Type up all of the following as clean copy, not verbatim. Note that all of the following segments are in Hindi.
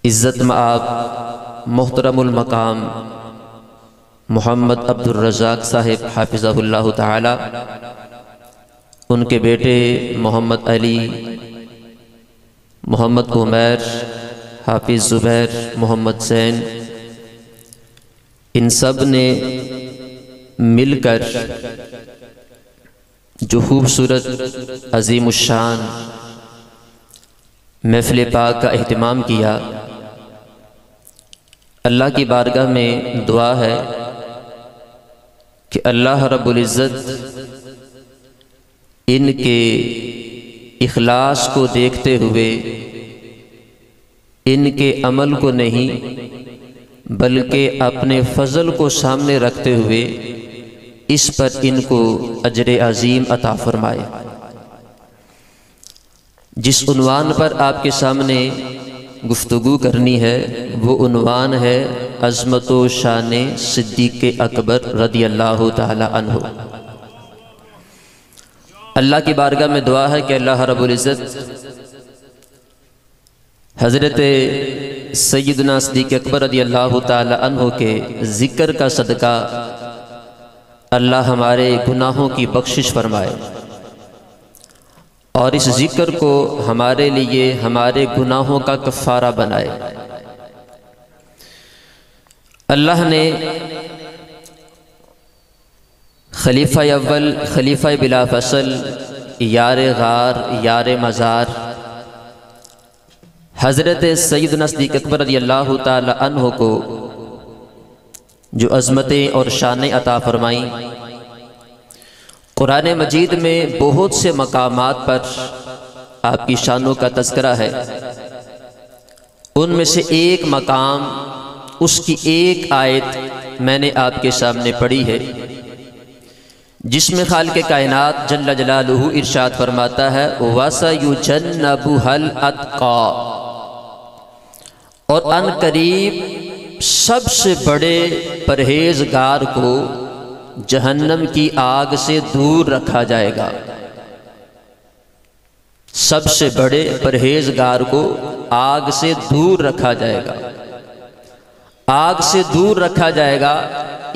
इज़्ज़त मआब मोहतरमुल मकाम मोहम्मद अब्दुल रज़ाक साहिब हाफिज़हुल्लाह ताला, उनके बेटे मोहम्मद अली, मोहम्मद उमैर, हाफिज़ ज़ुबैर, मोहम्मद ज़ैन, इन सब ने मिलकर जो खूबसूरत अज़ीमुश्शान महफ़िल पाक का एहतिमाम किया। अल्लाह की बारगाह में दुआ है कि अल्लाह रब्बुल इज़्ज़त इनके इखलास को देखते हुए इनके अमल को नहीं बल्कि अपने फ़ज़ल को सामने रखते हुए इस पर इनको अजर अज़ीम अता फ़रमाए। जिस उन्वान पर आपके सामने गुफ्तगू करनी है वो उन्वान है अज़मत व शान सिद्दीक़ अकबर रदियल्लाहु ताला अन्हु। अल्लाह की बारगाह में दुआ है कि अल्लाह रब्बुल इज़्ज़त हज़रत सय्यदना सिद्दीक़ अकबर रदियल्लाहु ताला अन्हु के ज़िक्र का सदका अल्लाह हमारे गुनाहों की बख्शिश फरमाए और इस ज़िक्र को हमारे लिए हमारे गुनाहों का कफ़ारा बनाए। अल्लाह ने खलीफा अव्वल, खलीफा बिला फसल, यार गार, यार मज़ार हज़रत सय्यदना सिद्दीक़ अकबर रज़ियल्लाहु ताला अन्हु को जो अज़मतें और शानें अता फ़रमाईं, कुरान मजीद में बहुत से मकामात पर आपकी शानों का तज़किरा है। उनमें से एक मकाम, उसकी एक आयत मैंने आपके सामने पढ़ी है जिसमें खालिक़ कायनात जल्ल जलालुहु इरशाद फरमाता है वसयुजन्नबुहल अत्क़ा, और अन करीब सबसे बड़े परहेज़गार को जहन्नम की आग से दूर रखा जाएगा। सबसे बड़े परहेज़गार को आग से दूर रखा जाएगा। आग से दूर रखा जाएगा,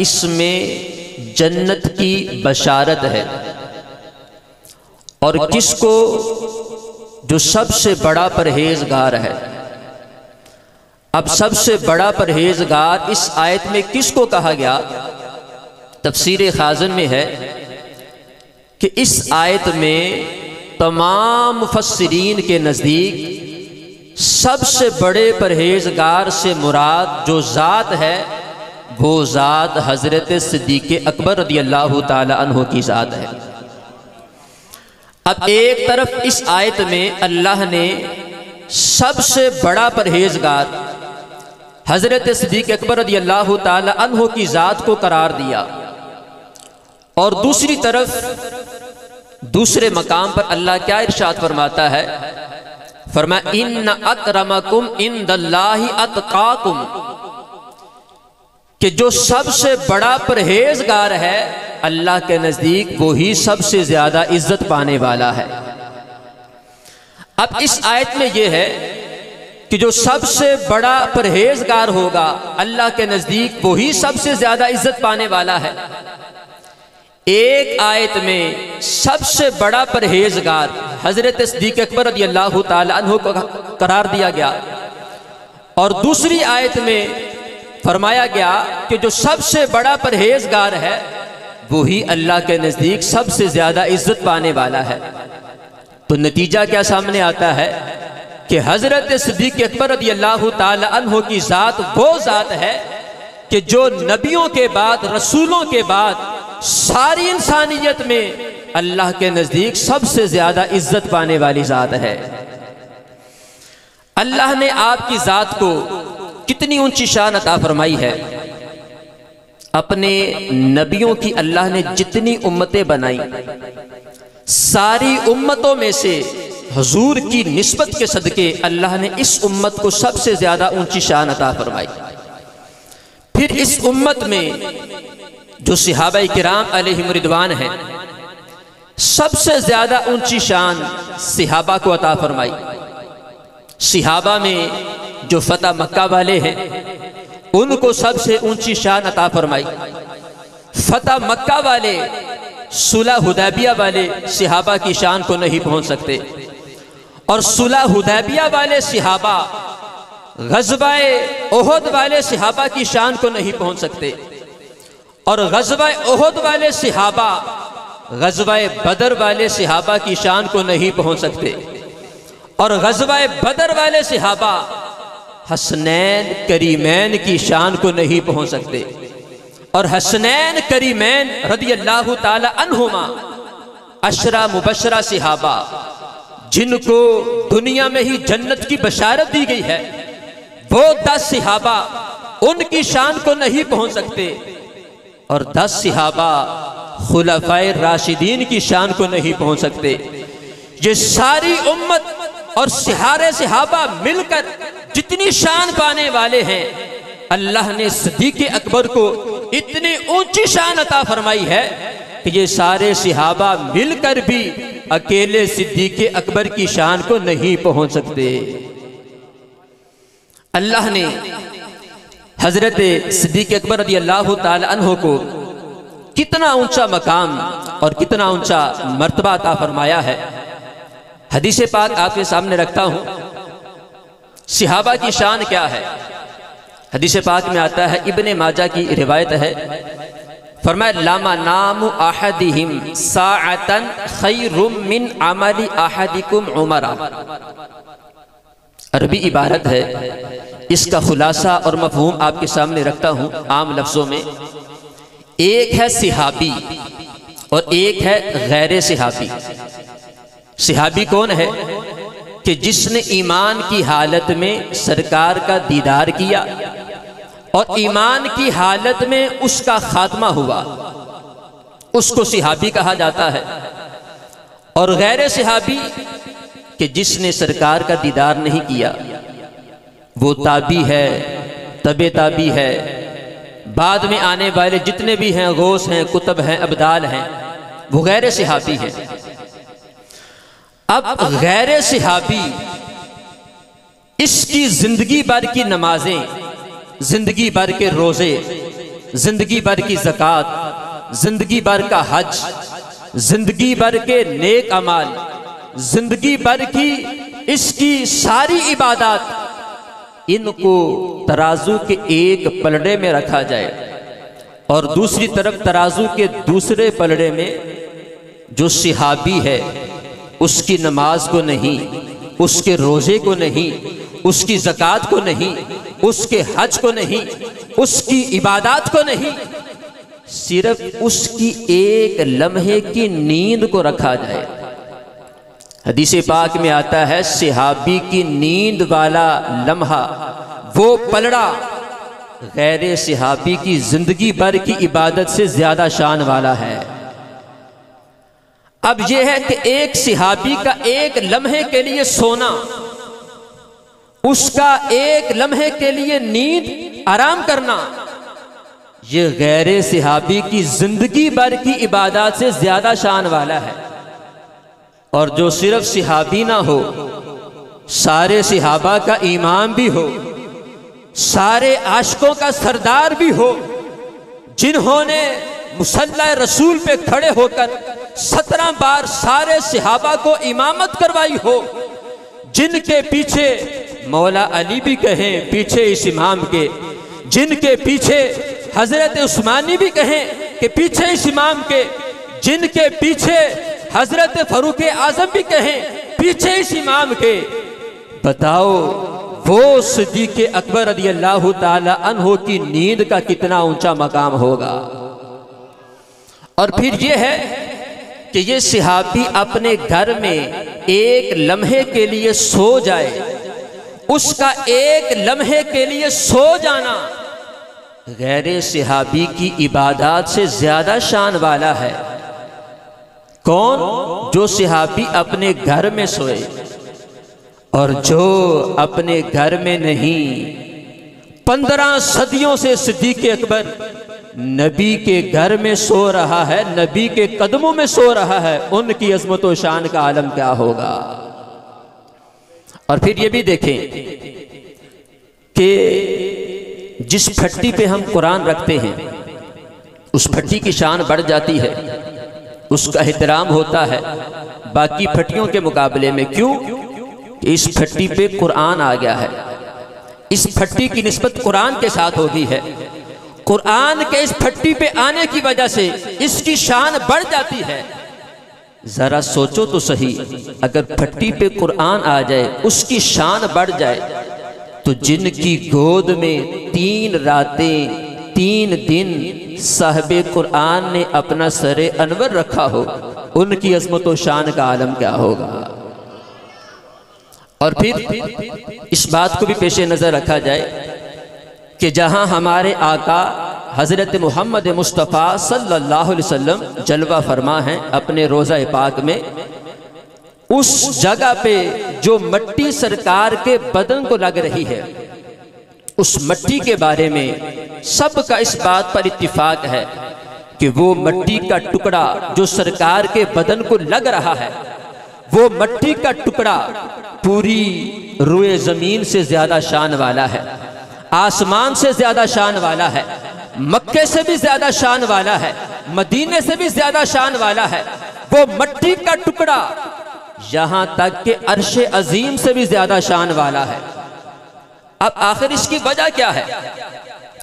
इसमें जन्नत की बशारत है। और किसको? जो सबसे बड़ा परहेज़गार है। अब सबसे बड़ा परहेज़गार इस आयत में किसको कहा गया? तफसीर खाज़न में है कि इस आयत में तमाम मुफस्सिरीन के नज़दीक सबसे बड़े परहेज़गार से मुराद जो ज़ात है वो ज़ात हज़रत सिद्दीक़ अकबर रदियल्लाहु ताला अन्हु की ज़ात है। अब एक तरफ इस आयत में अल्लाह ने सबसे बड़ा परहेज़गार हज़रत सिद्दीक़ अकबर रदियल्लाहु ताला अन्हु की ज़ात को करार दिया, और दूसरी तरफ दूसरे मकाम पर अल्लाह क्या इरशाद फरमाता है? फरमाया इन्न अक्रमकुम इंदल्लाहि अत्क़ाकुम, कि जो सबसे बड़ा परहेज़गार है अल्लाह के नज़दीक वो ही सबसे ज़्यादा इज्जत पाने वाला है। अब इस आयत में यह है कि जो सबसे बड़ा परहेज़गार होगा अल्लाह के नज़दीक वो ही सबसे ज़्यादा इज्जत पाने वाला है। एक आयत में सबसे बड़ा परहेज़गार हज़रत सिद्दीक़ अकबर रज़ियल्लाहु ताला अन्हु को करार दिया गया, और दूसरी आयत में फरमाया गया कि जो सबसे बड़ा परहेज़गार है वो ही अल्लाह के नज़दीक सबसे ज़्यादा इज्जत पाने वाला है। तो नतीजा क्या सामने आता है कि हज़रत सिद्दीक़ अकबर रज़ियल्लाहु ताला अन्हु की ज़ात वो ज़ात है कि जो नबियों के बाद, रसूलों के बाद सारी इंसानियत में अल्लाह के नज़दीक सबसे ज़्यादा इज्जत पाने वाली ज़ात है। अल्लाह ने आपकी ज़ात को कितनी ऊंची शान अता फरमाई है। अपने नबियों की अल्लाह ने जितनी उम्मतें बनाई, सारी उम्मतों में से हुजूर की निस्बत के सदके अल्लाह ने इस उम्मत को सबसे ज़्यादा ऊंची शान अता फरमाई। फिर इस उम्मत में जो सहाबाए किराम अलैहिम रिदवान हैं, सबसे ज़्यादा ऊंची शान सहाबा को अता फरमाई। सहाबा में जो फतह मक्का वाले हैं उनको सबसे ऊंची शान अता फरमाई। फतह मक्का वाले सुलह हुदैबिया वाले सहाबा की शान को नहीं पहुंच सकते, और सुलह हुदैबिया वाले सहाबा ग़ज़वाए उहद वाले सहाबा की शान को नहीं पहुंच सकते, और ग़ज़वाए उहद वाले सहाबा ग़ज़वाए बदर वाले सहाबा की शान को नहीं पहुंच सकते, और ग़ज़वाए बदर वाले सहाबा हसनैन करीमैन की शान को नहीं पहुंच सकते। और हसनैन करीमैन रदियल्लाहु ताला अन्हुमा अशरा मुबशरा सहाबा, जिनको दुनिया में ही जन्नत की बशारत दी गई है, वो 10 सहाबा उनकी शान को नहीं पहुंच सकते, और 10 सहाबा खुलफाए राशिदीन की शान को नहीं पहुंच सकते। ये सारी उम्मत और सिहारे सहाबा मिलकर जितनी शान पाने वाले हैं, अल्लाह ने सिद्दीक़ अकबर को इतनी ऊंची शान अता फरमाई है कि ये सारे सहाबा मिलकर भी अकेले सिद्दीक़ अकबर की शान को नहीं पहुंच सकते। अल्लाह ने हजरत सिद्दीक़ अकबर रज़ियल्लाहु ताला अन्हु को कितना ऊंचा मकाम और कितना ऊंचा मर्तबा अता फरमाया है। हदीस पाक आपके सामने रखता हूं, सहाबा की शान क्या है। हदीस पाक में आता है, इब्ने माजा की रिवायत है, फरमाया लामा नामु अहदिहिम साअतन खैरुम मिन अमली अहदिकुम उमरा। अरबी इबारत है, इसका खुलासा और मफहूम आपके सामने रखता हूं आम लफ्जों में। एक है सहाबी और एक है गैर सहाबी। सहाबी कौन है कि जिसने ईमान की हालत में सरकार का दीदार किया और ईमान की हालत में उसका खात्मा हुआ, उसको सहाबी कहा जाता है। और गैर सहाबी कि जिसने सरकार का दीदार नहीं किया, वो ताबी है, तबे ताबी है, बाद में आने वाले जितने भी हैं, गौस हैं, कुतब हैं, अब्दाल हैं, वो गैर सहाबी हैं। अब गैर सहाबी इसकी जिंदगी भर की नमाजें, जिंदगी भर के रोजे, जिंदगी भर की ज़कात, जिंदगी भर का हज, जिंदगी भर के नेक अमाल, जिंदगी भर की इसकी सारी इबादत, इनको तराजू के एक पलड़े में रखा जाए और दूसरी तरफ तराजू के दूसरे पलड़े में जो सहाबी है उसकी नमाज को नहीं, उसके रोजे को नहीं, उसकी ज़कात को नहीं, उसके हज को नहीं, उसकी इबादत को नहीं, सिर्फ उसकी एक लम्हे की नींद को रखा जाए। हदीस पाक में आता है, सहाबी की नींद वाला लम्हा, वो पलड़ा गैर सहाबी की जिंदगी भर की इबादत से ज्यादा शान वाला है। अब यह है कि एक सहाबी का एक लम्हे के लिए सोना, उसका एक लम्हे के लिए नींद आराम करना, यह गैर सहाबी की जिंदगी भर की इबादत से ज्यादा शान वाला है। और जो सिर्फ सहाबी ना हो, सारे सहाबा का इमाम भी हो, सारे आशिकों का सरदार भी हो, जिन्होंने मुसल्ला रसूल पे खड़े होकर 17 बार सारे सहाबा को इमामत करवाई हो, जिनके पीछे मौला अली भी कहें पीछे इस इमाम के, जिनके पीछे हजरत उस्मानी भी कहें कि पीछे इस इमाम के, जिनके पीछे हजरत फरूक आजम भी कहें पीछे इस इमाम के, बताओ वो सिद्दीक़ अकबर रज़ियल्लाहु ताला अन्हु की नींद का कितना ऊंचा मकाम होगा। और फिर ये है कि ये सहाबी अपने घर में एक लम्हे के लिए सो जाए, उसका एक लम्हे के लिए सो जाना गैर सहाबी की इबादत से ज्यादा शान वाला है। कौन? जो सहाबी अपने घर में सोए, और जो अपने घर में नहीं, 15 सदियों से सिद्दीक़ अकबर नबी के घर में सो रहा है, नबी के कदमों में सो रहा है, उनकी अज़मत व शान का आलम क्या होगा। और फिर ये भी देखें कि जिस फट्टी पे हम कुरान रखते हैं उस फट्टी की शान बढ़ जाती है, उसका एहतराम होता है बाकी फट्टियों के मुकाबले में। क्यों? इस फट्टी पे कुरान आ गया है, इस फट्टी की निस्बत कुरान के साथ होगी है। कुरान के इस फट्टी पे आने की वजह से इसकी शान बढ़ जाती है। जरा सोचो तो सही, अगर फट्टी पे कुरान आ जाए, उसकी शान बढ़ जाए, तो जिनकी गोद में 3 रातें 3 दिन साहिबे कुरान ने अपना सरे अनवर रखा हो, उनकी अजमत व शान का आलम क्या होगा। और फिर इस बात को भी पेश नज़र रखा जाए कि जहां हमारे आका हज़रत मोहम्मद मुस्तफ़ा सल्लल्लाहु अलैहि वसल्लम जलवा फरमा हैं अपने रोज़ा पाक में, उस जगह पे जो मट्टी सरकार के बदन को लग रही है, उस मट्टी के बारे में सबका इस बात पर इत्तिफाक है कि वो मट्टी का टुकड़ा जो सरकार के बदन को लग रहा है, वो मट्टी का टुकड़ा पूरी रुए ज़मीन से ज़्यादा शान वाला है, आसमान से ज़्यादा शान वाला है, मक्के से भी ज़्यादा शान वाला है, मदीने से भी ज़्यादा शान वाला है। वो मट्टी का टुकड़ा यहाँ तक कि अर्शे अजीम से भी ज़्यादा शान वाला है। अब आखिर इसकी वजह क्या है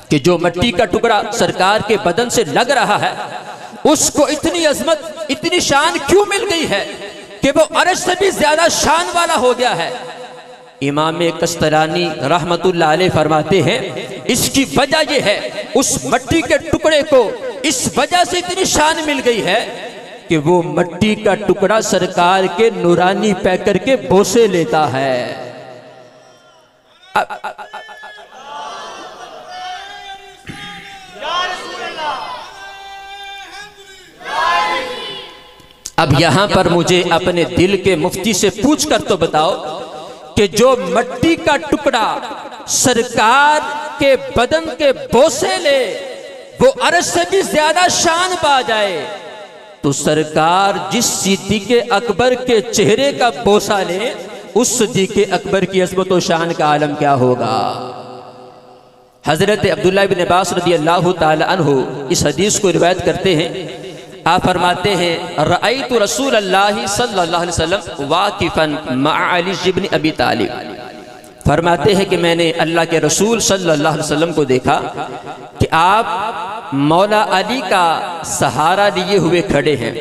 कि जो मट्टी का टुकड़ा सरकार के बदन से लग रहा है, उसको इतनी अजमत इतनी शान क्यों मिल गई है कि वो अर्श से भी ज़्यादा शान वाला हो गया है। इमाम कस्तलानी रहमतुल्लाह अलैह फरमाते हैं, इसकी वजह यह है उस मट्टी के टुकड़े को इस वजह से इतनी शान मिल गई है कि वो मट्टी का टुकड़ा सरकार के नूरानी पैकर के बोसे लेता है। अब यहां पर मुझे अपने दिल के मुफ्ती से पूछ कर तो बताओ कि जो मट्टी का टुकड़ा सरकार के बदन के बोसे ले, वो अर्श से भी ज्यादा शान पा जाए, तो सरकार जिस सिद्दीक़ अकबर के चेहरे का बोसा ले, उस सिद्दीक़ अकबर की अज़मत व शान का आलम क्या होगा। हजरत अब्दुल्लाह इब्न अब्बास रज़ियल्लाहु ताला अन्हु इस हदीस को रिवायत करते हैं। आप फरमाते हैं, रअयतु रसूलल्लाह सल्लल्लाहु अलैहि वसल्लम वाकिफन मअ अली इब्न अबी तालिब। फरमाते हैं कि मैंने अल्लाह के रसूल सल्लल्लाहु अलैहि वसल्लम को देखा कि आप मौला अली का सहारा लिए हुए खड़े हैं।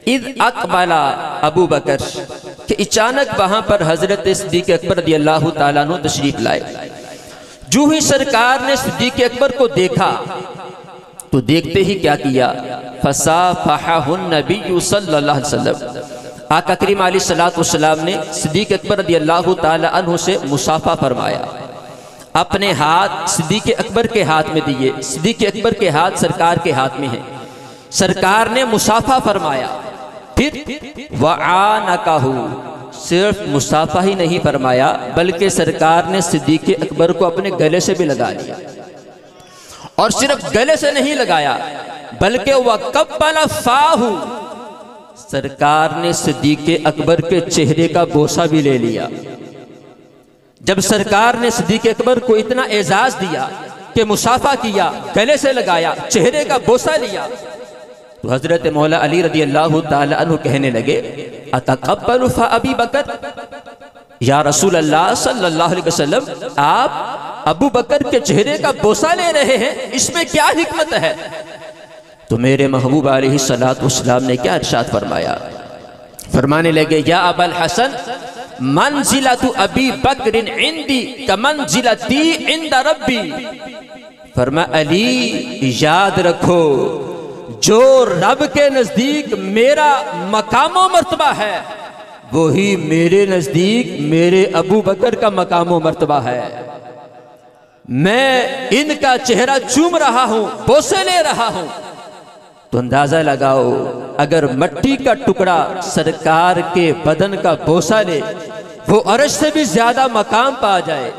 इद अकबला अबू बकर, कि अचानक वहां पर हजरत सिद्दीक़ अकबर रज़ियल्लाहु ताला अन्हु तशरीफ लाए। जो ही सरकार ने सिद्दीक़ अकबर को देखा तो देखते ही क्या किया, फसाफहुन नबी सल्लल्लाहु अलैहि वसल्लम, आका करीम अलैहिस्सलातु वस्सलाम ने सिद्दीक़ अकबर रज़ियल्लाहु ताला अन्हु से मुसाफा फरमाया। अपने हाथ सिद्दीक़ अकबर के हाथ में दिए, सिद्दीक़ अकबर के हाथ सरकार के हाथ में है। सरकार ने मुसाफा फरमाया, फिर वआनकाहु, सिर्फ मुसाफा ही नहीं फरमाया बल्कि सरकार ने सिद्दीक़ अकबर को अपने गले से भी लगा लिया। और सिर्फ गले से नहीं लगाया बल्कि वक़ब्बला फाहु, सरकार ने सिद्दीक़ अकबर के चेहरे का बोसा भी ले लिया। जब सरकार ने सिद्दीक़ अकबर को इतना एजाज दिया कि मुसाफा किया, गले से लगाया, चेहरे का बोसा लिया, तो हजरत मौला अली रज़ियल्लाहु ताला अन्हु कहने लगे, अतक़ब्बलु फ़ा अबी बकर, या रसूल अल्लाह सल्लल्लाहु अलैहि वसल्लम, आप अबू बकर के चेहरे का बोसा ले रहे हैं, इसमें क्या हिकमत है। तो मेरे महबूब अलैहिस्सलातु वस्सलाम ने क्या इरशाद फरमाया, फरमाने लगे, या अबल हसन मंजिलतु अबी बकरिन इंदी कमंजिलती इंदा रब्बी। फरमाया, अली याद रखो, जो रब के नजदीक मेरा मकामो मर्तबा है, वही मेरे नजदीक मेरे अबू बकर का मकामो मर्तबा है। मैं इनका चेहरा चूम रहा हूं, बोसे ले रहा हूं, तो अंदाजा लगाओ, अगर मट्टी का टुकड़ा सरकार के बदन का बोसा ले, वो अर्श से भी ज्यादा मकाम पा जाए,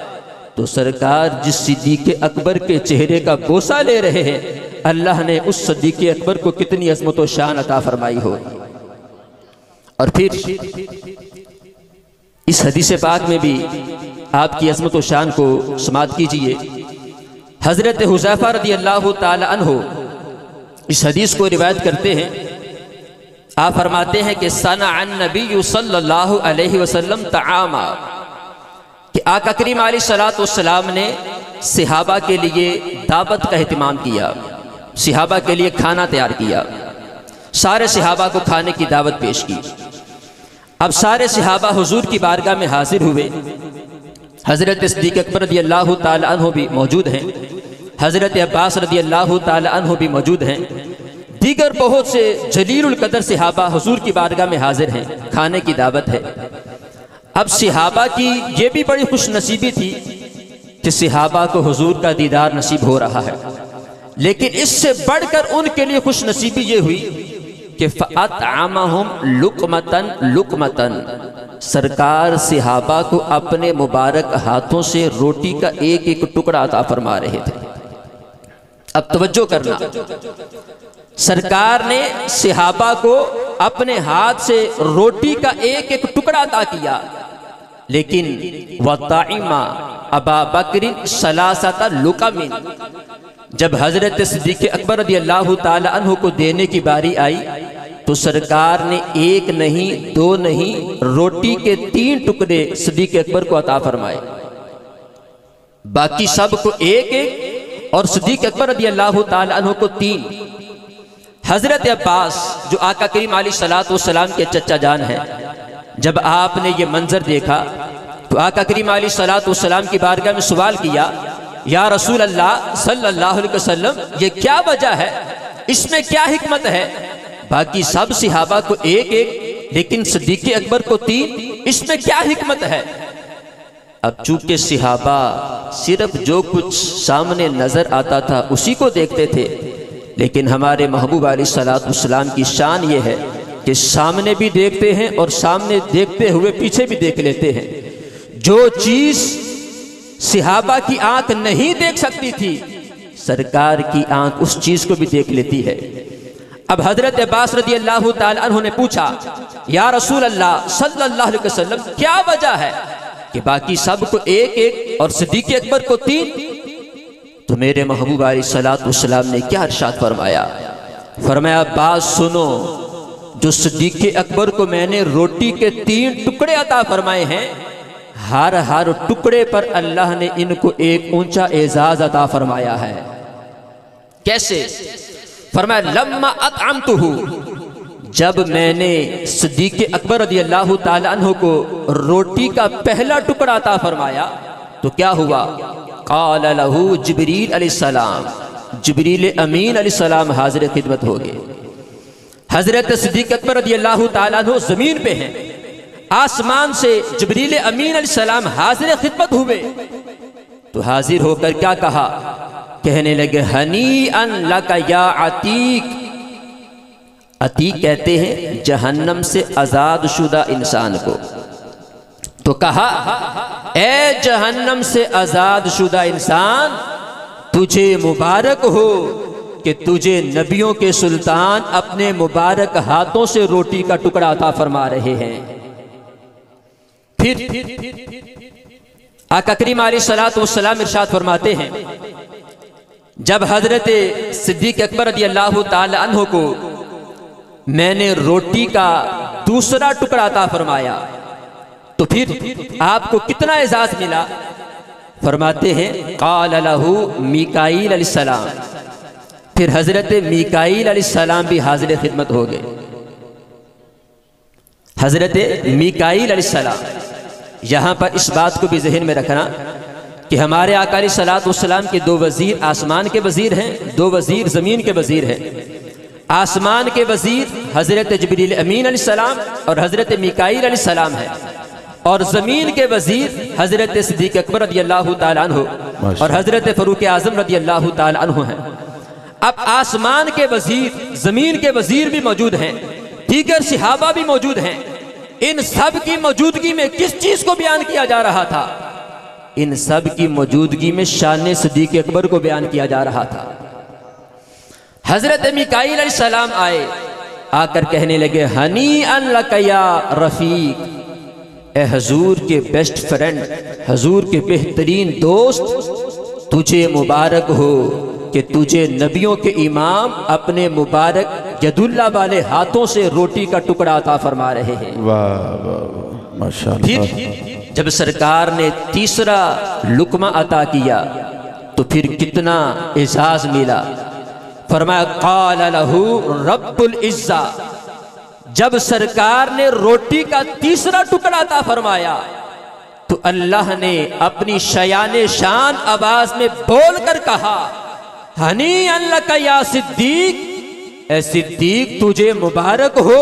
तो सरकार जिस सिद्दीक़ अकबर के चेहरे का बोसा ले रहे हैं, अल्लाह ने उस सिद्दीक़ अकबर को कितनी अज़मत व शान अता फरमाई हो। और फिर इस हदीस पाक में भी आपकी अज़मत व शान को समाअत कीजिए। हज़रत हुज़ैफ़ा रज़ी अल्लाह ताला अन्हु इस हदीस को रिवायत करते हैं। आप फरमाते हैं कि सनअन नबी सल्लल्लाहु अलैहि वसल्लम तआमा, कि आका करीम अलैहिस्सलातु वस्सलाम ने सहाबा के लिए दावत का एहतमाम किया, सहाबा के लिए खाना तैयार किया, सारे सहाबा को खाने की दावत पेश की। अब सारे सहाबा हुजूर की बारगाह में हाजिर हुए। हज़रत सिद्दीक़ अकबर रज़ी अल्लाह ताला अन्हु भी मौजूद हैं, हज़रत अब्बास रज़ी अल्लाह ताला अन्हु भी मौजूद हैं, दीगर बहुत से जलीलुल कदर सहाबा हुजूर की बारगाह में हाजिर हैं, खाने की दावत है। अब सहाबा की ये भी बड़ी खुश नसीबी थी कि सहाबा को हुजूर का दीदार नसीब हो रहा है, लेकिन इससे बढ़कर उनके लिए खुश नसीबी ये हुई कि फ़अतअमहुम लुक़मतन लुक़मतन, सरकार सहाबा को अपने मुबारक हाथों से रोटी का एक एक टुकड़ा अता फरमा रहे थे। अब तवज्जो करना, सरकार ने सहाबा को अपने हाथ से रोटी का एक एक टुकड़ा अता किया, लेकिन वताइमा अबा बकरिन सलासता लुक़मिन, जब हज़रत सिद्दीक़ अकबर रज़ी अल्लाह ताला अन्हु को देने की बारी आई तो सरकार ने एक नहीं दो नहीं रोटी के 3 टुकड़े सिद्दीक़ अकबर को अता फरमाए, बाकी सब को एक एक और सिद्दीक़ अकबर रज़ी अल्लाह ताला अन्हु को 3। हज़रत अब्बास जो आका करीम अलैहिस्सलातु वस्सलाम के चचा जान हैं, जब आपने ये मंजर देखा तो आका करीम अलैहिस्सलातु वस्सलाम की बारगाह में सवाल किया, या रसूल अल्लाह सल्लल्लाहु अलैहि वसल्लम, ये क्या वजह है, इसमें क्या हिकमत है? बाकी सब सहाबा को एक एक लेकिन सिद्दीक़ अकबर को 3, इसमें क्या हिकमत है? अब चूंकि सहाबा सिर्फ जो कुछ सामने नजर आता था उसी को देखते थे, लेकिन हमारे महबूब अलैहिस्सलातु वस्सलाम की शान ये है कि सामने भी देखते हैं और सामने देखते हुए पीछे भी देख लेते हैं। जो चीज सहाबा की आंख नहीं देख सकती थी, सरकार की आंख उस चीज को भी देख लेती है। अब हजरत अब्बास रज़ी अल्लाह ताला अन्हु ने पूछा, या रसूल अल्लाह सल्लल्लाहु अलैहि वसल्लम, क्या वजह है कि बाकी सबको एक एक और सिद्दीक़ अकबर को 3? तो मेरे महबूब अलैहिस्सलातु वस्सलाम ने क्या इरशाद फरमाया? फरमाया, बात सुनो, जो सिद्दीक़ अकबर को मैंने रोटी के 3 टुकड़े अता फरमाए हैं, हर हर टुकड़े पर अल्लाह ने इनको एक ऊंचा एजाज अता फरमाया है। कैसे? फरमाया, लम्मा अतअमतुहु, जब मैंने सिद्दीक़ अकबर रज़ी अल्लाह ताला अन्हु को रोटी का पहला टुकड़ा अता फरमाया तो क्या हुआ? क़ाल लहू जिब्रील अलैहिस्सलाम, जिब्रील अमीन अलैहिस्सलाम हाजिर खिदमत हो गए। हजरत सिद्दीक़ अकबर रज़ी अल्लाह ताला अन्हु जमीन पे हैं, आसमान से जिब्रील अमीन अलैहिस्सलाम हाजिर खिदमत हुए तो हाजिर होकर क्या कहा? कहने लगे, हनी अन लका या अतीक। अतीक कहते हैं जहन्नम से आजाद शुदा इंसान को। तो कहा, ए जहन्नम से आजाद शुदा इंसान, तुझे मुबारक हो कि तुझे नबियों के सुल्तान अपने मुबारक हाथों से रोटी का टुकड़ा अता फरमा रहे हैं। फिर आका करीम अलैहिस्सलातु वस्सलाम इरशाद फरमाते हैं, जब हजरत सिद्दीक़ अकबर रज़ी अल्लाह ताला अन्हु को मैंने रोटी का दूसरा टुकड़ा अता फरमाया तो फिर आपको कितना एजाज मिला? फरमाते हैं, क़ाल लहू मीकाईल अलैहिस्सलाम, फिर हजरत मीकाईल अलैहिस्सलाम भी हाजिर खिदमत हो गए। हजरत मीकाईल अलैहिस्सलाम, यहाँ पर इस बात को भी जहन में रखना कि हमारे आका अलैहिस्सलातु वस्सलाम के 2 वजीर आसमान के वजीर हैं, 2 वजीर ज़मीन के वजीर हैं। आसमान के वजीर हजरत जिब्रील अमीन अलैहिस्सलाम और हजरत मीकाईल अलैहिस्सलाम है, और ज़मीन के वजीर हजरत सिद्दीक़ अकबर रज़ी अल्लाह ताला अन्हु और हजरत फ़ारूक आज़म रज़ी अल्लाह ताला अन्हु हैं। अब आसमान के वजीर, ज़मीन के वजीर भी मौजूद हैं, दीगर सहाबा भी मौजूद हैं। इन सब की मौजूदगी में किस चीज को बयान किया जा रहा था? इन सब की मौजूदगी में शान सिद्दीक़ अकबर को बयान किया जा रहा था। हजरत मीकाईल अलैहिस्सलाम आए, आकर कहने लगे, हनी अन लका या रफीक, ए हजूर के बेस्ट फ्रेंड, हजूर के बेहतरीन दोस्त, तुझे मुबारक हो कि तुझे नबियों के इमाम अपने मुबारक यदुल्ला वाले हाथों से रोटी का टुकड़ा अता फरमा रहे हैं। वाह वाह माशाअल्लाह। फिर जब सरकार ने तीसरा लुकमा अता किया तो फिर कितना एजाज मिला। फरमाया क़ाल लहू रब्बुल इज़्ज़ा, जब सरकार ने रोटी का तीसरा टुकड़ा अता फरमाया तो अल्लाह ने अपनी शयाने शान आवाज में बोलकर कहा, हनी अल्लाह या सिद्दीक, ए सिद्दीक तुझे मुबारक हो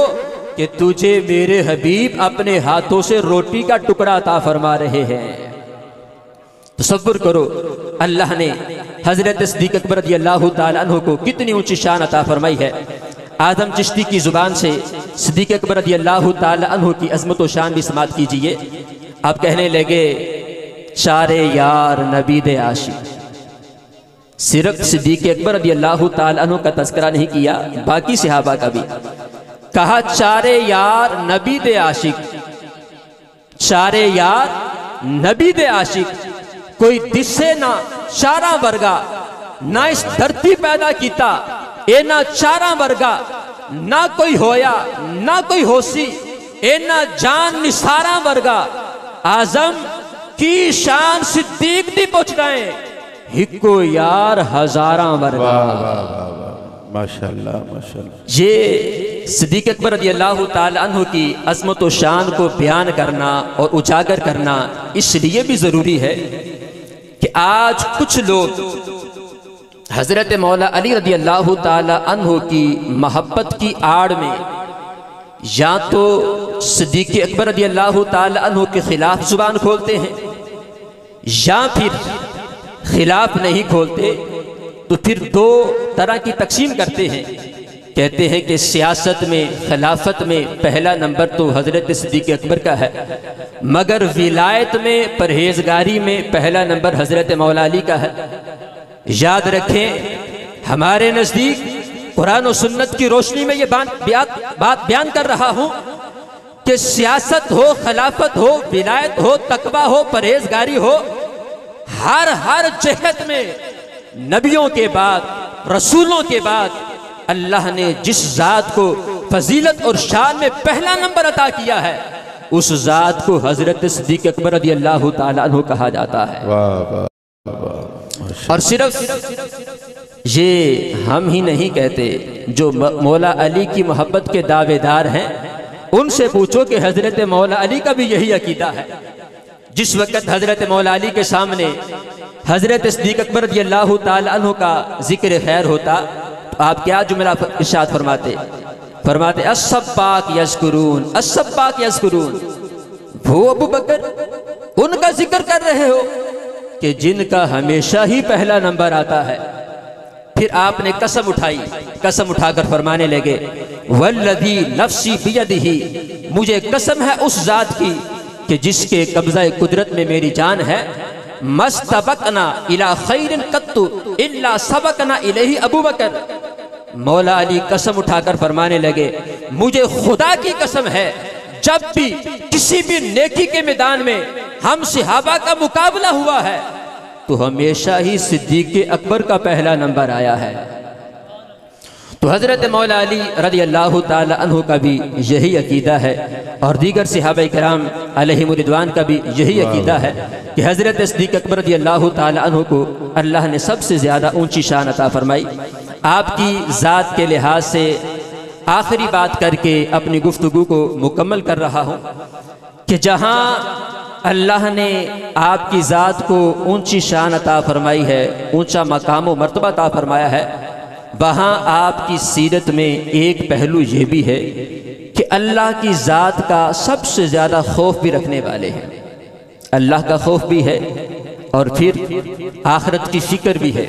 कि तुझे मेरे हबीब अपने हाथों से रोटी का टुकड़ा अता फरमा रहे हैं। तसव्वुर करो अल्लाह ने हजरत सिद्दीक अकबर रज़ियल्लाहु ताला अन्हु को कितनी ऊंची शान अता फरमाई है। आदम चिश्ती की जुबान से सिद्दीक अकबर रज़ियल्लाहु ताला अन्हु की अज़मत व शान भी समात कीजिए। आप कहने लगे चारे यार नबी दे आशिक। सिर्फ सिद्दीक अकबर रज़ियल्लाहु ताला अन्हु का तज़किरा नहीं किया, बाकी सहाबा का भी कहा चारे यार नबी दे आशिक, चारे यार नबी दे आशिक, कोई दिसे ना चारा वर्गा, ना इस धरती पैदा किता ए ना चारा वर्गा, ना कोई होया ना कोई होसी, ए ना जान निसारा वर्गा, आजम की शान सिद्दीक दी पहुंच रहे हिको यार हजारा वर्गा। माशाअल्लाह माशाअल्लाह। ये सिद्दीक अकबर रज़ियल्लाहु ताला अन्हु की अज़मत व शान को बयान करना और उजागर करना इसलिए भी ज़रूरी है कि आज कुछ लोग हज़रत मौला अली रज़ियल्लाहु ताला अन्हु की मोहब्बत की आड़ में या तो सिद्दीक अकबर रज़ियल्लाहु ताला अन्हु के खिलाफ जुबान खोलते हैं या फिर खिलाफ नहीं खोलते तो फिर दो तरह की तकसीम करते हैं। कहते हैं कि सियासत में खिलाफत में पहला नंबर तो हज़रत सिद्दीक अकबर का है, मगर विलायत में परहेजगारी में पहला नंबर हज़रत मौला अली का है। याद रखें हमारे नज़दीक कुरान और सुन्नत की रोशनी में ये बात बयान कर रहा हूँ कि सियासत हो, खिलाफत हो, विलायत हो, तकवा हो, परहेजगारी हो, हर जहत में नबियों के बाद रसूलों के बाद अल्लाह ने जिस जात को फजीलत और शान में पहला नंबर अता किया है उस जात को हजरत सिद्दीक अकबर रज़ियल्लाहु ताला अन्हु कहा जाता है। वाह वाह वाह। और सिर्फ ये हम ही नहीं कहते, जो मौला अली की मोहब्बत के दावेदार हैं उनसे पूछो कि हजरत मौला अली का भी यही अकीदा है। जिस वक़्त हजरत मौला अली के सामने हजरत सिद्दीक अकबर रज़ियल्लाहु ताला अन्हु का जिक्र खैर होता तो आप क्या जुमला इरशाद फरमाते अस्सब्बाक यज़कुरून, अस्सब्बाक यज़कुरून। वो अबू बकर उनका जिक्र कर रहे हो कि जिनका हमेशा ही पहला नंबर आता है। फिर आपने कसम उठाई, कसम उठाकर फरमाने लगे वल्लज़ी नफ्सी बियदिही, मुझे कसम है उस जात की कि जिसके कब्ज़ा कुदरत में मेरी जान है, मस्तबकना इला खैरिन कत्तु इल्ला सबकना इलैहि अबू बकर। मौला अली कसम उठाकर फरमाने लगे मुझे खुदा की कसम है जब भी किसी भी नेकी के मैदान में हम सहाबा का मुकाबला हुआ है तो हमेशा ही सिद्दीक अकबर का पहला नंबर आया है। तो हज़रत मौला अली रज़ियल्लाहु ताला अन्हु का भी यही अकीदा है और दीगर सहाबा किराम अलैहिम रिदवान का भी यही अकीदा है कि हज़रत सिद्दीक अकबर रज़ियल्लाहु ताला अन्हु को अल्लाह ने सबसे ज़्यादा ऊंची शान अता फरमाई। आपकी ज़ात के लिहाज से आखिरी बात करके अपनी गुफ्तगू को मुकम्मल कर रहा हूँ कि जहाँ अल्लाह ने आपकी ज़ात को ऊंची शान अता फरमाई है, ऊंचा मकाम व मर्तबा अता फरमाया है, वहाँ आपकी सीरत में एक पहलू ये भी है कि अल्लाह की ज़ात का सबसे ज़्यादा खौफ भी रखने वाले हैं। अल्लाह का खौफ भी है और फिर आखिरत की फ़िक्र भी है।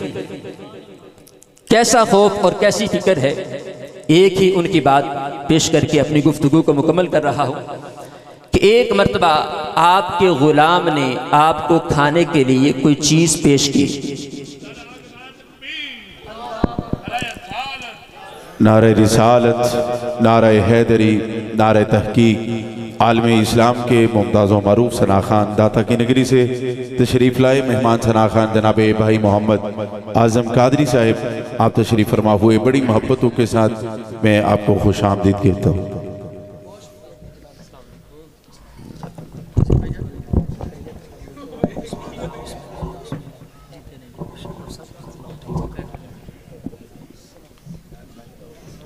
कैसा खौफ और कैसी फ़िक्र है, एक ही उनकी बात पेश करके अपनी गुफ्तगू को मुकम्मल कर रहा हूँ कि एक मर्तबा आपके ग़ुलाम ने आपको खाने के लिए कोई चीज़ पेश की। नारे रिसालत, नारे हैदरी, नारे तहकीक, आलम इस्लाम के मुमताज़ व मरूफ सना खान दाता की नगरी से तशरीफ़ लाए मेहमान सना खान जनाब भाई मोहम्मद आज़म कादरी साहिब आप तशरीफ़ फरमा हुए। बड़ी मोहब्बतों के साथ मैं आपको खुश आमदीद कहता हूँ।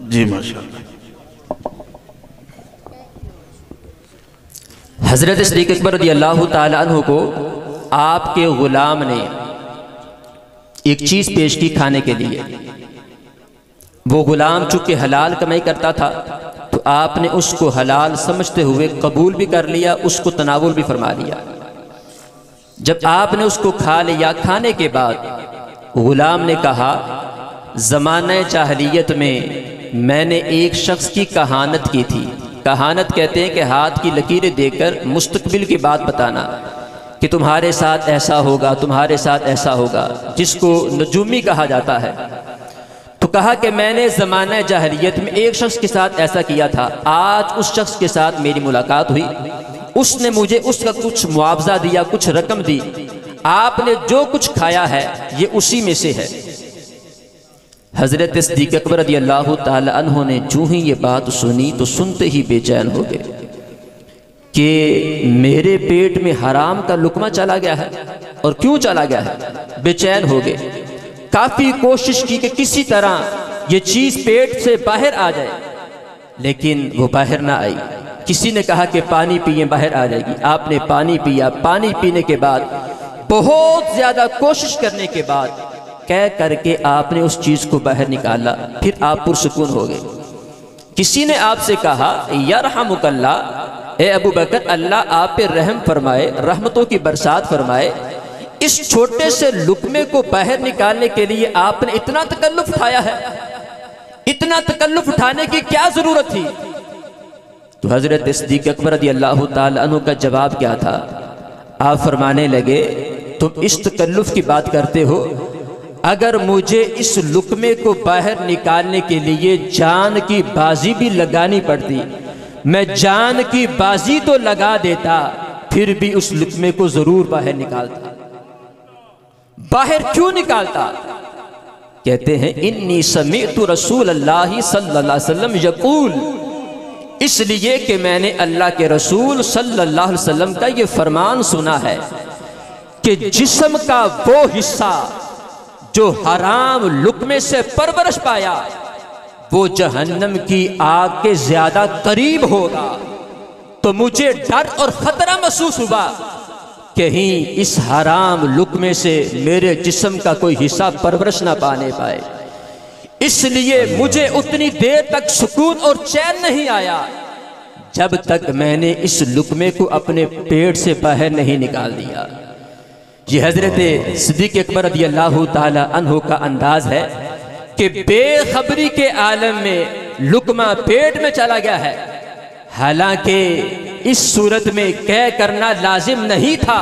जी माशाअल्लाह। हज़रत सिद्दीक़ अकबर रज़ियल्लाहु ताला अन्हु को आपके ग़ुलाम ने एक चीज़ पेश की खाने के लिए। वो ग़ुलाम चूँकि हलाल कमाई करता था तो आपने उसको हलाल समझते हुए कबूल भी कर लिया, उसको तनावुल भी फरमा लिया। जब आपने उसको खा लिया, खाने के बाद ग़ुलाम ने कहा, ज़माने जाहिलियत में मैंने एक शख्स की कहानत की थी। कहानत कहते हैं कि हाथ की लकीरें देकर मुस्तकबिल की बात बताना कि तुम्हारे साथ ऐसा होगा, तुम्हारे साथ ऐसा होगा, जिसको नजूमी कहा जाता है। तो कहा कि मैंने ज़माने जाहिलियत में एक शख्स के साथ ऐसा किया था, आज उस शख्स के साथ मेरी मुलाकात हुई, उसने मुझे उसका कुछ मुआवजा दिया, कुछ रकम दी। आपने जो कुछ खाया है ये उसी में से है। हज़रत सिद्दीक़ अकबर रज़ियल्लाहु ताला अन्हु ने जो ही ये बात सुनी तो सुनते ही बेचैन हो गए कि मेरे पेट में हराम का लुकमा चला गया है। और क्यों चला गया है? बेचैन हो गए। काफ़ी कोशिश की कि किसी तरह ये चीज़ पेट से बाहर आ जाए, लेकिन वो बाहर ना आई। किसी ने कहा कि पानी पिए, बाहर आ जाएगी। आपने पानी पिया। पानी पीने के बाद बहुत ज़्यादा कोशिश करने के बाद कह करके आपने उस चीज़ को बाहर निकाला, फिर आप पुरसुकून हो गए। किसी ने आपसे कहा, यरहमुकल्लाह, ए अबू बकर, अल्लाह आप पे रहम फरमाए, रहमतों की बरसात फरमाए, इस छोटे से लुकमे को बाहर निकालने के लिए आपने इतना तकल्लुफ उठाया है, इतना तकल्लुफ उठाने की क्या जरूरत थी? तो हज़रत सिद्दीक़ अकबर रज़ियल्लाहु ताला अन्हु का जवाब क्या था? आप फरमाने लगे, तुम इस तकल्लुफ की बात करते हो, अगर मुझे इस लुकमे को बाहर निकालने के लिए जान की बाजी भी लगानी पड़ती, मैं जान की बाजी तो लगा देता, फिर भी उस लुकमे को जरूर बाहर निकालता। बाहर क्यों निकालता? कहते हैं, इन्नी समीअतु रसूलल्लाहि सल्लल्लाहु अलैहि वसल्लम यक़ूल, इसलिए कि मैंने अल्लाह के रसूल सल्लल्लाहु अलैहि वसल्लम का ये फरमान सुना है कि जिस्म का वो हिस्सा जो हराम लुकमे से परवरिश पाया वो जहन्नम की आग के ज्यादा करीब होगा। तो मुझे डर और खतरा महसूस हुआ कहीं इस हराम लुकमे से मेरे जिस्म का कोई हिस्सा परवरिश ना पाने पाए। इसलिए मुझे उतनी देर तक सुकून और चैन नहीं आया जब तक मैंने इस लुकमे को अपने पेट से बाहर नहीं निकाल दिया। ये हज़रत सिद्दीक़ अकबर रज़ियल्लाहु ताला अन्हु का अंदाज है कि बेखबरी के आलम में लुकमा पेट में चला गया है, हालांकि इस सूरत में कह करना लाजिम नहीं था,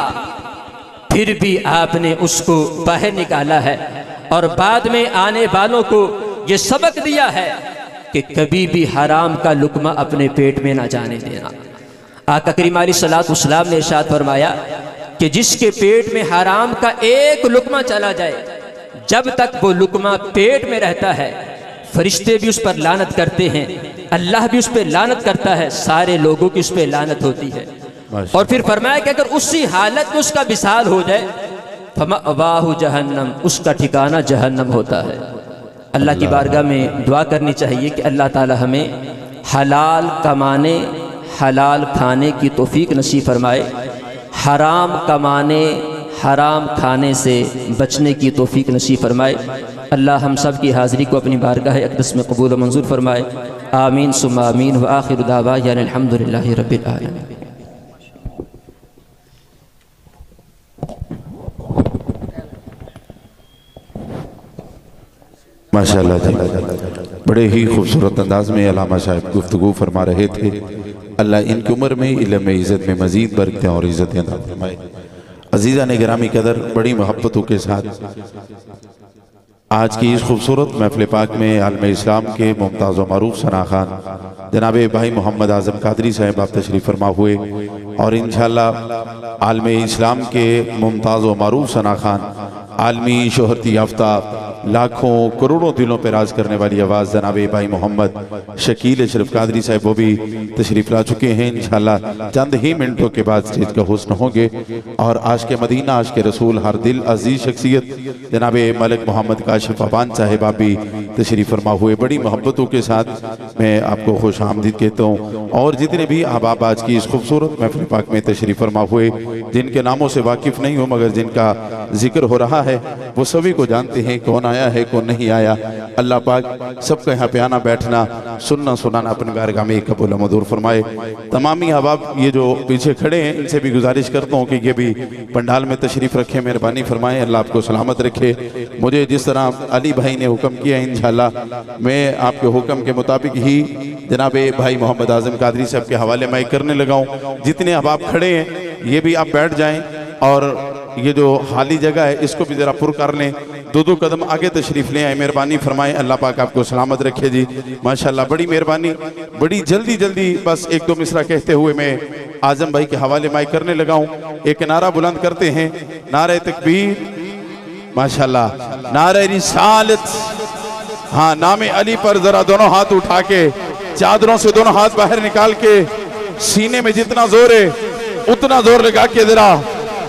फिर भी आपने उसको बाहर निकाला है और बाद में आने वालों को ये सबक दिया है कि कभी भी हराम का लुकमा अपने पेट में ना जाने देना। आका करीम अलैहिस्सलातु वस्सलाम ने इरशाद फरमाया कि जिसके पेट में हराम का एक लुकमा चला जाए, जब तक वो लुकमा पेट में रहता है, फरिश्ते भी उस पर लानत करते हैं, अल्लाह भी उस पर लानत करता है, सारे लोगों की उस पर लानत होती है। और फिर फरमाया कि अगर उसी हालत में उसका विसाल हो जाए, फमअवाहु जहन्नम, उसका ठिकाना जहन्नम होता है। अल्लाह की बारगाह में दुआ करनी चाहिए कि अल्लाह ताला हमें हलाल कमाने, हलाल खाने की तौफीक नसीब फरमाए, हराम कमाने, हराम खाने से बचने की तौफीक नसीब फरमाए। अल्लाह हम सब की हाज़िरी को अपनी बारगाह अक़दस में कबूल व मंजूर फरमाए। आमीन सुम्मा आमीन व आखिरु दावाना अनिल हम्दुलिल्लाहि रब्बिल आलमीन। माशाअल्लाह जी, बड़े ही खूबसूरत अंदाज में अल्लामा साहब गुफ्तगू फरमा रहे थे। अल्लाह इनकी उम्र में, इल्म में, इज़्ज़त में मज़ीद बरकतें और इज़्ज़तें अता फरमाए। अज़ीज़ान गिरामी कदर, बड़ी मोहब्बतों के साथ आज की इस खूबसूरत महफिल पाक में आलम इस्लाम के मुमताज़ व मरूफ सना खान जनाब भाई मोहम्मद आज़म कादरी साहब आप तशरीफ़ फरमा हुए और इंशाअल्लाह आलम इस्लाम के मुमताज़ व मरूफ सना खान आलमी शोहरती याफ्ता लाखों करोड़ों दिलों पर राज करने वाली आवाज़ जनाब भाई मोहम्मद शकील अशरफ कादरी साहब वो भी तशरीफ़ ला चुके हैं। इंशाअल्लाह चंद ही मिनटों के बाद स्टेज का हुस्न होंगे और आज के मदीना आज के रसूल हर दिल अजीज शख्सियत जनाब मलिक मोहम्मद काशिफ अबान साहब आप भी तशरीफ़ फरमा हुए। बड़ी मोहब्बतों के साथ मैं आपको खुश आमदीद कहता हूँ और जितने भी अहबाब आज की इस खूबसूरत महफिल पाक में तशरीफ़ फरमा हुए जिनके नामों से वाकिफ़ नहीं हो मगर जिनका जिक्र हो रहा है वो सभी को जानते हैं कौन आया है कौन नहीं आया। अल्लाह पाक सबका यहाँ पे आना बैठना सुनना सुनाना अपने बारगाह में कबूल मंजूर फरमाए। तमामी अहबाब ये जो पीछे खड़े हैं इनसे भी गुजारिश करता हूँ कि ये भी पंडाल में तशरीफ़ रखे, मेहरबानी फरमाएं, अल्लाह आपको सलामत रखे। मुझे जिस तरह अली भाई ने हुक्म किया इंशाअल्लाह मैं आपके हुक्म के मुताबिक ही जनाब भाई मोहम्मद आज़म कादरी साहब के हवाले मैं करने लगा हूँ। जितने अहबाब खड़े हैं ये भी आप बैठ जाएँ और ये जो खाली जगह है इसको भी ज़रा पुर कर लें, दो दो कदम आगे तशरीफ़ ले आए, मेहरबानी फरमाएं, अल्लाह पाक आपको सलामत रखे जी। माशाल्लाह बड़ी मेहरबानी। बड़ी जल्दी जल्दी बस एक दो मिसरा कहते हुए मैं आज़म भाई के हवाले माई करने लगा हूँ। एक नारा बुलंद करते हैं, नारे तकबीर, माशाल्लाह नारे रिसालत। हाँ, नामे अली पर जरा दोनों हाथ उठा के चादरों से दोनों हाथ बाहर निकाल के सीने में जितना जोर है उतना जोर लगा के जरा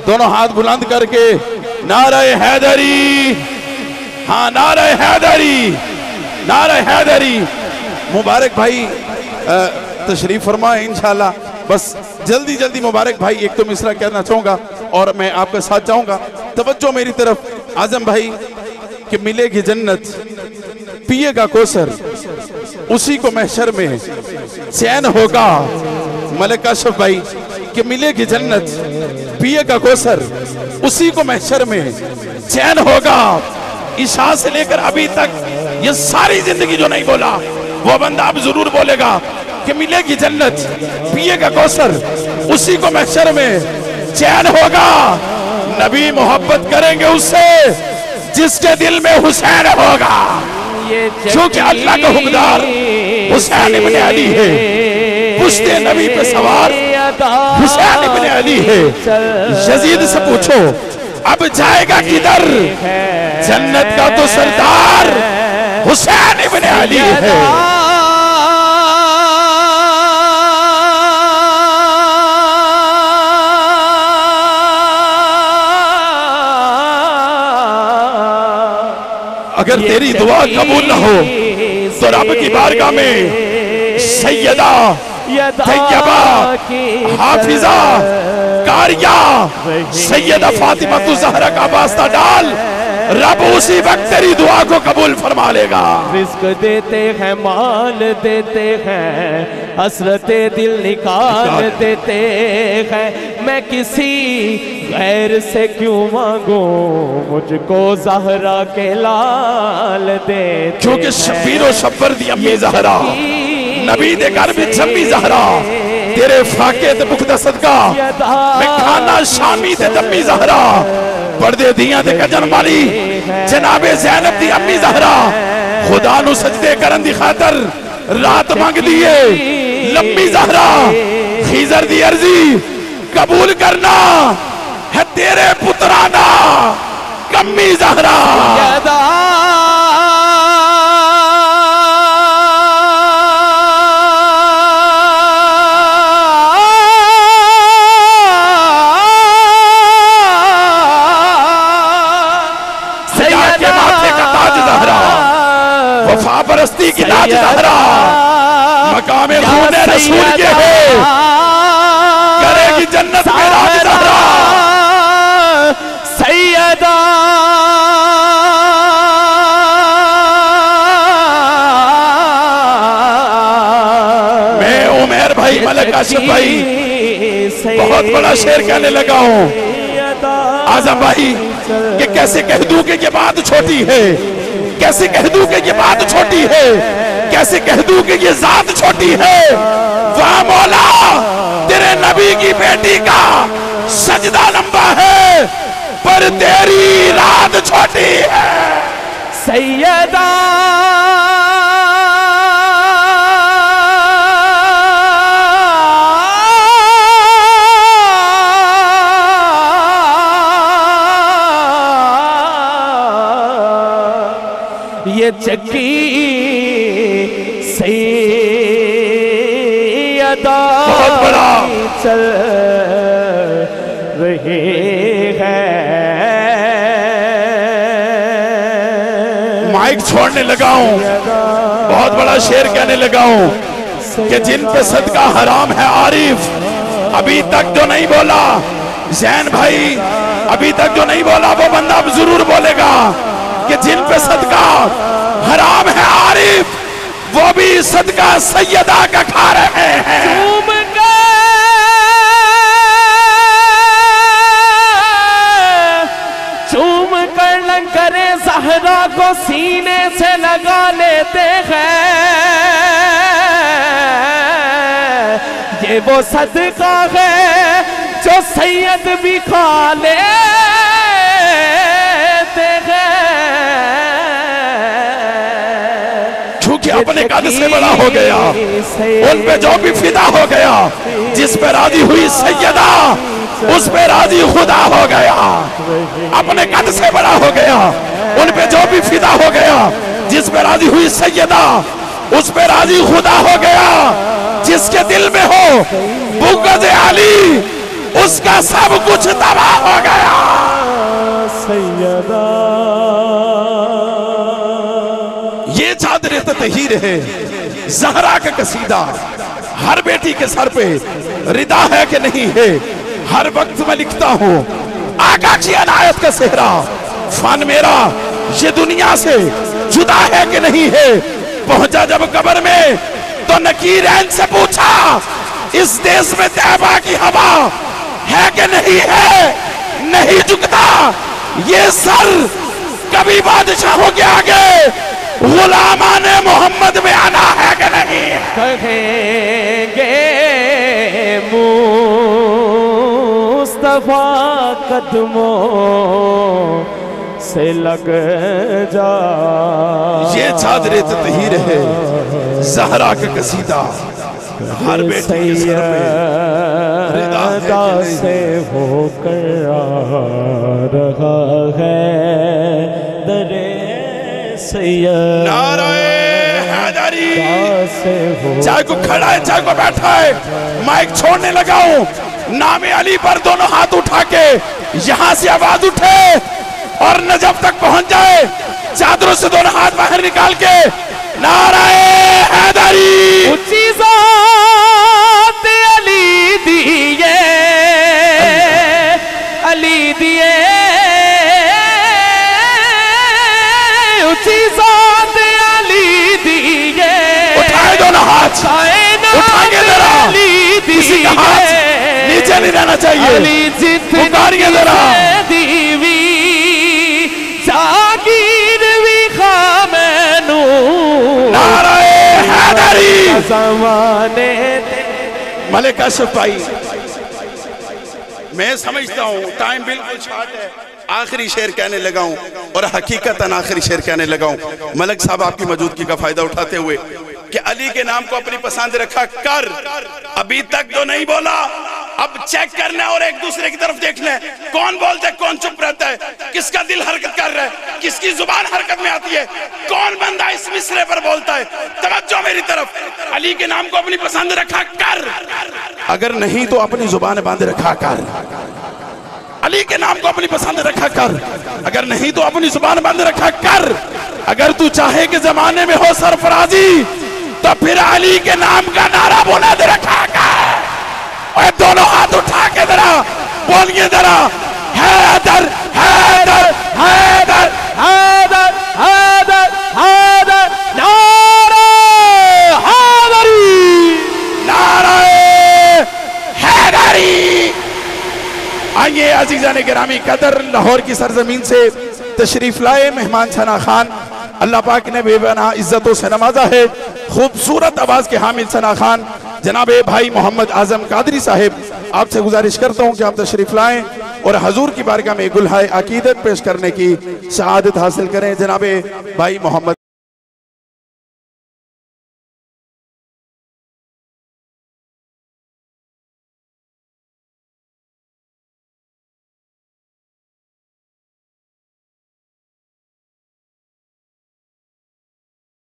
दोनों हाथ बुलंद करके नारे हैदरी, हाँ नारे हैदरी, नारे हैदरी। मुबारक भाई तशरीफ फरमाए इंशाल्लाह। बस जल्दी जल्दी मुबारक भाई एक तो मिसरा कहना चाहूंगा और मैं आपके साथ जाऊंगा। तवज्जो मेरी तरफ। आज़म भाई कि मिलेगी जन्नत पिएगा कोसर उसी को महशर में चैन होगा। मलिक काशिफ भाई कि मिलेगी जन्नत पिएगा कोसर उसी को महशर में चैन होगा। ईशा से लेकर अभी तक ये सारी जिंदगी जो नहीं बोला वो बंदा अब जरूर बोलेगा कि मिलेगी जन्नत पिएगा कोसर उसी को महशर में चैन होगा। नबी मोहब्बत करेंगे उससे जिसके दिल में हुसैन होगा, क्योंकि अल्लाह का हुक्मदार हुसैन इब्ने अली है। पुश्ते नबी पे सवार हुसैन इब्ने अली है। यजीद से पूछो अब जाएगा किधर, जन्नत का तो सरदार हुसैन इब्ने अली है। अगर तेरी दुआ कबूल न हो तो रब की बारगाह में सैयदा तैयबा हाफिजा कारिया सैयदा फातिमा ज़हरा का वास्ता डाल, रब उसी वक्त तेरी दुआ को कबूल फरमा लेगा। रिज़्क़ देते हैं, माल देते हैं, हसरते दिल निकाल देते हैं। मैं किसी गैर से क्यों मांगू, मुझको ज़हरा के लाल दे। क्योंकि शब्बीर और शब्बर दी अम्मी ज़हरा नबी दे घर में जम्मी ज़हरा, तेरे फाके ते मुख दा सदका मैं खाना शामी ते दम्मी ज़हरा। पर्दे दियां ते कजन वाली जनाबे ज़ैनब दी अम्मी ज़हरा, खुदा नु सजदे करन दी खातर रात मांग दिए लम्बी ज़हरा। खीजर दी अर्जी कबूल करना है तेरे पुत्राना कम्मी ज़हरा। परस्ती की लाज ज़हरा मकामे खूने रसूल के है, करेगी जन्नत में राज ज़हरा। सैयदा मैं उमर भाई मलिक काशिफ भाई बहुत बड़ा शेर कहने लगा हूँ। आज़म भाई कि कैसे कह दूं कि ये बात छोटी है, कैसे कह दूं कि ये बात छोटी है, कैसे कह दूं कि ये जात छोटी है। वाह मौला तेरे नबी की बेटी का सजदा लंबा है पर तेरी रात छोटी है। सैयदा ये चक्की सैयदा बहुत बड़ा चल रही है। माइक छोड़ने लगा हूं, बहुत बड़ा शेर कहने लगा हूं कि जिन पे सदका हराम है आरिफ, अभी तक जो नहीं बोला जैन भाई, अभी तक जो नहीं बोला वो बंदा अब जरूर बोलेगा कि जिन पे सदका हराम है आरिफ, वो भी सदका सैयदा का खा रहे हैं। चूम कर लंगरे ज़हरा को सीने से लगा लेते हैं। ये वो सदका है जो सैयद भी खा लेते हैं। क्योंकि अपने कद से बड़ा हो गया, उन पे जो भी फिदा हो गया, जिस पे राजी हुई सैयदा उस पे राजी खुदा हो गया। अपने कद से बड़ा हो गया, उन पे जो भी फिदा हो गया, जिस पे राजी हुई सैयदा उस पे राजी खुदा हो गया। जिसके दिल में हो बुग़्ज़ अली, उसका सब कुछ तबाह हो गया। सैयदा ये चादर तहीर है, ज़हरा का कसीदा हर बेटी के सर पे रिदा है कि नहीं है। हर वक्त मैं लिखता हूँ आका की अनायत का सेहरा, फन मेरा ये दुनिया से जुदा है कि नहीं है। पहुंचा जब कब्र में तो नकीरैन से पूछा, इस देश में तैबा की हवा है कि नहीं है। नहीं झुकता ये सर कभी बादशाहों के आगे, गुलामाने मोहम्मद में आना है कि नहीं। कहेंगे मुस्तफा कदमों से लग जा। ये चादर तहीर है, ज़हरा का कसीदा हर बेटी के सर पे रिदा से होकर आ रहा है दरे सैयद। नाराए हैदरी, से हो चाहे को खड़ा है चाहे को बैठा है, माइक छोड़ने लगा हूं। नामे अली पर दोनों हाथ उठा के यहां से आवाज उठे और नजफ तक पहुंच जाए। चादरों से दोनों हाथ बाहर निकाल के नाराए हैदरी। ऊंची ज़ात अली दिए, अली दिए, ऊंची ज़ात अली दिए। उठाए दोनों हाथ, उठाएंगे जरा, किसी का हाथ नीचे नहीं रहना चाहिए। उतारिए जरा। दीवी जागीर भी खामनू नाराए हैदरी। ज़माने मलिक अशरफ भाई, मैं समझता हूँ टाइम बिल्कुल शॉर्ट है, आखिरी शेर कहने लगा हूँ और हकीकतन आखिरी शेर कहने लगा हूँ। मलिक साहब आपकी मौजूदगी का फायदा उठाते हुए कि अली के नाम को अपनी पसंद रखा कर, अभी तक तो नहीं बोला, अब चेक करना है और एक दूसरे की तरफ देखना है कौन बोलता है कौन चुप रहता है, किसका दिल हरकत कर रहा है, किसकी जुबान हरकत में आती है, कौन बंदा इस मिसरे पर बोलता है। तवज्जो मेरी तरफ, अली के नाम को अपनी पसंद रखा कर, अगर नहीं तो अपनी जुबान बांध रखा कर। अली के नाम को अपनी पसंद रखा कर, अगर नहीं तो अपनी जुबान बंद रखा कर। अगर तू चाहे कि जमाने में हो सरफराजी तो फिर अली के नाम का नारा बुलंद रखा कर। और दोनों हाथ उठा के जरा बोलिए जरा, हैदर हैदर हैदर हैदर हैदर हैदर नारे हैदरी, नारे हैदरी। आइए अजीज़ान गिरामी कदर, लाहौर की सरजमीन से तशरीफ लाए मेहमान सना खान, अल्लाह पाक ने बेपनाह इज्जतों से नवाजा है। खूबसूरत आवाज के हामिल सना खान जनाब भाई मोहम्मद आजम कादरी साहिब, आपसे गुजारिश करता हूँ कि आप तशरीफ लाएं और हजूर की बारगाह में गुलहाए अकीदत पेश करने की सआदत हासिल करें। जनाबे भाई मोहम्मद